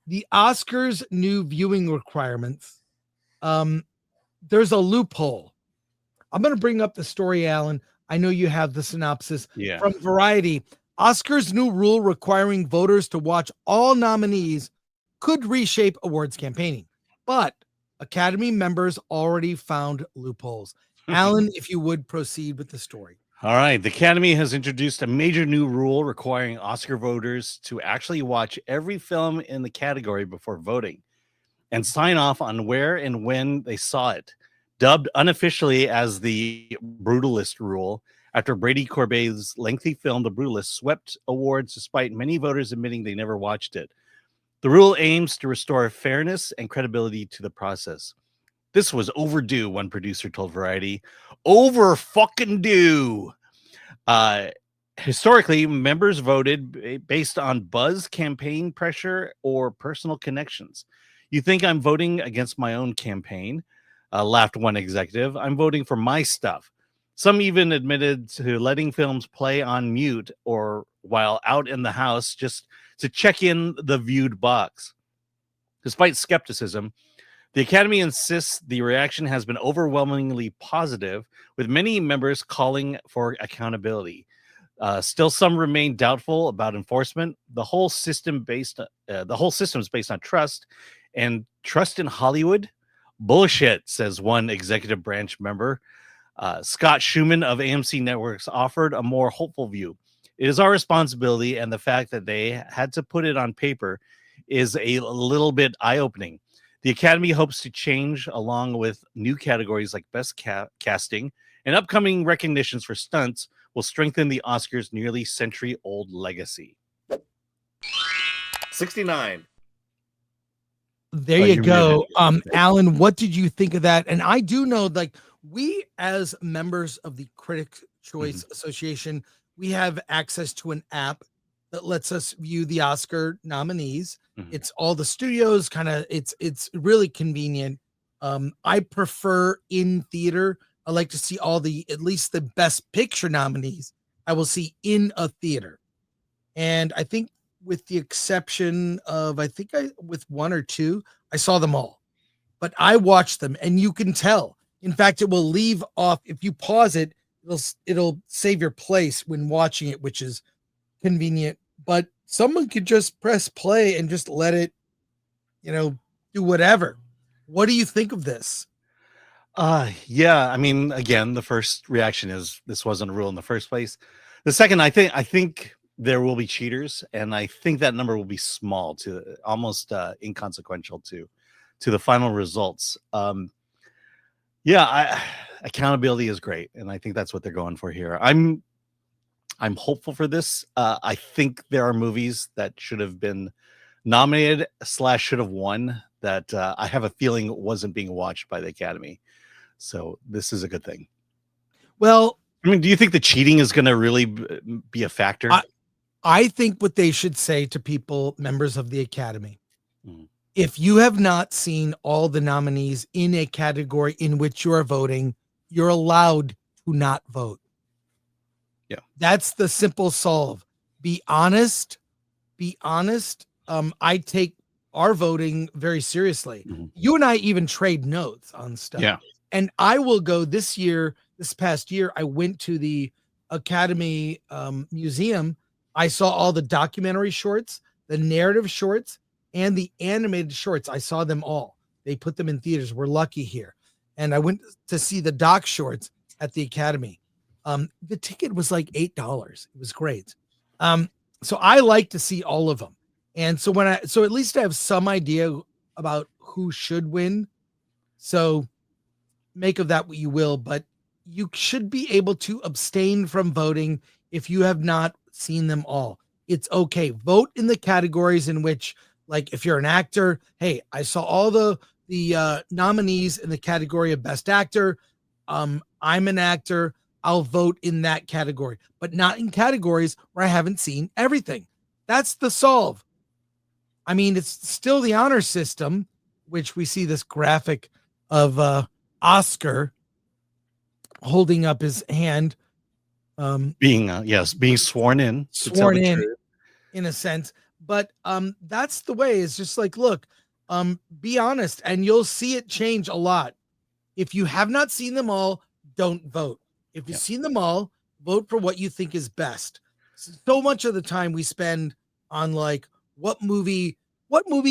the Oscars new viewing requirements. There's a loophole. I'm going to bring up the story, Alan. I know you have the synopsis from Variety. Oscars new rule requiring voters to watch all nominees could reshape awards campaigning, but Academy members already found loopholes. Alan, if you would proceed with the story. All right. The Academy has introduced a major new rule requiring Oscar voters to actually watch every film in the category before voting and sign off on where and when they saw it, dubbed unofficially as the Brutalist rule. After Brady Corbet's lengthy film, The Brutalist, swept awards despite many voters admitting they never watched it. The rule aims to restore fairness and credibility to the process. This was overdue, one producer told Variety. Over fucking due. Historically, members voted based on buzz, campaign pressure, or personal connections. You think I'm voting against my own campaign? Laughed one executive. I'm voting for my stuff. Some even admitted to letting films play on mute or while out in the house just to check in the viewed box. Despite skepticism, the Academy insists the reaction has been overwhelmingly positive, with many members calling for accountability. Still, some remain doubtful about enforcement. The whole system is based on trust, and trust in Hollywood? Bullshit, says one executive branch member. Scott Schumann of AMC Networks offered a more hopeful view. It is our responsibility, and the fact that they had to put it on paper is a little bit eye-opening. The Academy hopes to change along with new categories like Best Casting, and upcoming recognitions for stunts will strengthen the Oscars' nearly century-old legacy. 69. There you go. Alan, what did you think of that? And I do know, like, we as members of the Critics' Choice Association, we have access to an app that lets us view the Oscar nominees. It's all the studios, kind of, it's really convenient. I prefer in theater. I like to see at least the Best Picture nominees I will see in a theater. And I think with the exception of, with one or two, I saw them all, but I watched them and you can tell. In fact, it will leave off. If you pause it, it'll save your place when watching it, which is convenient, but someone could just press play and just let it, do whatever. What do you think of this? Yeah, I mean, again, the first reaction is this wasn't a rule in the first place. The second, I think there will be cheaters, and I think that number will be small, to almost inconsequential to the final results. Accountability is great, and I think that's what they're going for here. I'm hopeful for this. I think there are movies that should have been nominated / should have won that I have a feeling wasn't being watched by the Academy. So this is a good thing. Well, I mean, do you think the cheating is going to really be a factor? I think what they should say to people, members of the Academy, if you have not seen all the nominees in a category in which you are voting, you're allowed to not vote. Yeah. That's the simple solve. Be honest. I take our voting very seriously. You and I even trade notes on stuff. Yeah. And I will go this past year, I went to the Academy Museum. I saw all the documentary shorts, the narrative shorts, and the animated shorts. I saw them all. They put them in theaters. We're lucky here. And I went to see the doc shorts at the Academy. The ticket was like $8. It was great. So I like to see all of them. And so at least I have some idea about who should win. So make of that what you will, but you should be able to abstain from voting if you have not seen them all. It's okay. Vote in the categories in which, like, if you're an actor, hey, I saw all the nominees in the category of Best Actor. I'm an actor. I'll vote in that category, but not in categories where I haven't seen everything. That's the solve. I mean, it's still the honor system, which we see this graphic of Oscar holding up his hand, being sworn in in a sense. But that's the way. It's just like, look, be honest, and you'll see it change a lot. If you have not seen them all, don't vote. If you've seen them all, vote for what you think is best. So much of the time we spend on like what movie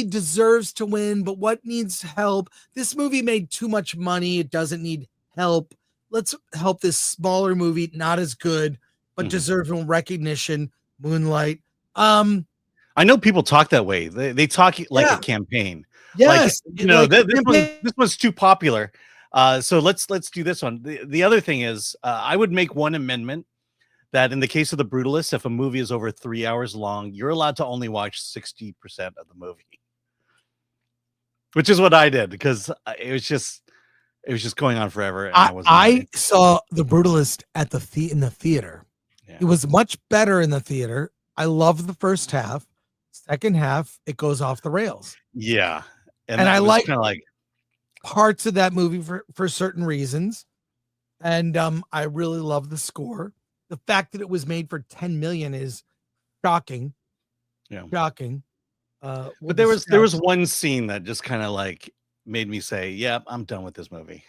deserves to win, but what needs help. This movie made too much money. It doesn't need help. Let's help this smaller movie, not as good, but deserving recognition. Moonlight. I know people talk that way. They talk like a campaign. Yes, like, you know, this one's too popular. So let's do this one. The other thing is, I would make one amendment that in the case of The Brutalist, if a movie is over 3 hours long, you're allowed to only watch 60% of the movie, which is what I did because it was just going on forever. And I saw The Brutalist at in the theater. Yeah. It was much better in the theater. I love the first half. Second half, it goes off the rails. Yeah, and I like kind of like parts of that movie for certain reasons, and I really love the score. The fact that it was made for 10 million is shocking. Yeah, shocking. But there was one scene that just kind of like made me say, "Yeah, I'm done with this movie."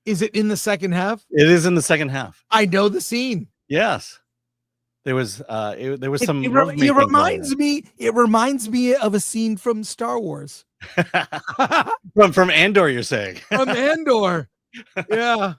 Is it in the second half? It is in the second half. I know the scene. Yes. There was some. It reminds me. It reminds me of a scene from Star Wars. from Andor, you're saying? From Andor. Yeah.